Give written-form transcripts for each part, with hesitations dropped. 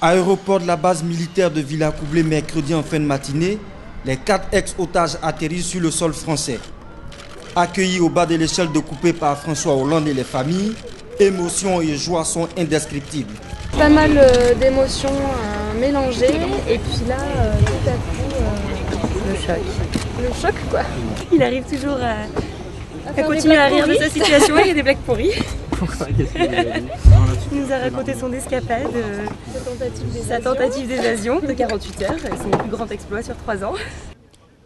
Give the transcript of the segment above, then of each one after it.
Aéroport de la base militaire de Villacoublay mercredi en fin de matinée, les 4 ex-otages atterrissent sur le sol français. Accueillis au bas de l'échelle découpée par François Hollande et les familles, émotions et joie sont indescriptibles. Pas mal d'émotions mélangées et puis là, tout à coup, le choc. Le choc quoi. Il arrive toujours à continuer à rire de sa situation, il y a des blagues pourries. Il nous a raconté son escapade, sa tentative d'évasion de 48 heures, son plus grand exploit sur 3 ans.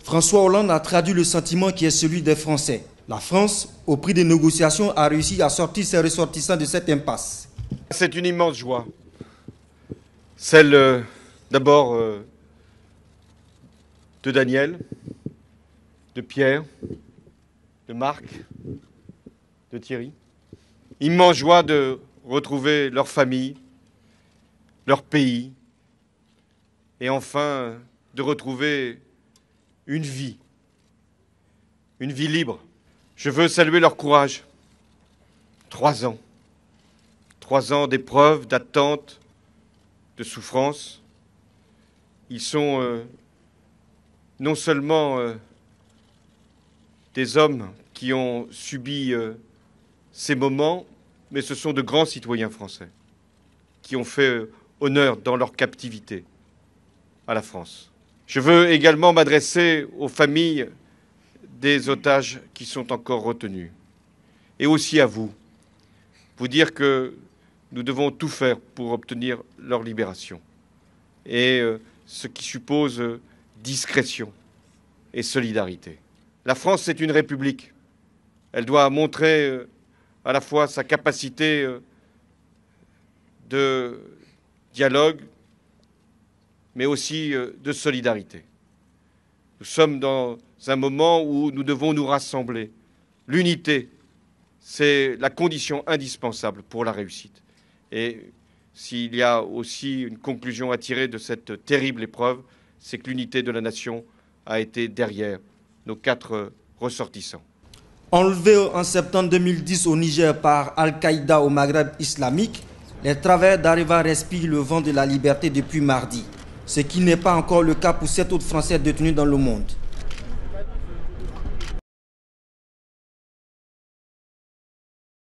François Hollande a traduit le sentiment qui est celui des Français. La France, au prix des négociations, a réussi à sortir ses ressortissants de cette impasse. C'est une immense joie. Celle d'abord de Daniel, de Pierre, de Marc, de Thierry. Immense joie de retrouver leur famille, leur pays, et enfin de retrouver une vie libre. Je veux saluer leur courage. 3 ans. 3 ans d'épreuves, d'attente, de souffrance. Ils sont non seulement des hommes qui ont subi ces moments, mais ce sont de grands citoyens français qui ont fait honneur dans leur captivité à la France. Je veux également m'adresser aux familles des otages qui sont encore retenus et aussi à vous dire que nous devons tout faire pour obtenir leur libération, et ce qui suppose discrétion et solidarité. La France, c'est une république. Elle doit montrer à la fois sa capacité de dialogue, mais aussi de solidarité. Nous sommes dans un moment où nous devons nous rassembler. L'unité, c'est la condition indispensable pour la réussite. Et s'il y a aussi une conclusion à tirer de cette terrible épreuve, c'est que l'unité de la nation a été derrière nos 4 ressortissants. Enlevés en septembre 2010 au Niger par Al-Qaïda au Maghreb islamique, les travailleurs d'Areva respirent le vent de la liberté depuis mardi, ce qui n'est pas encore le cas pour 7 autres Français détenus dans le monde.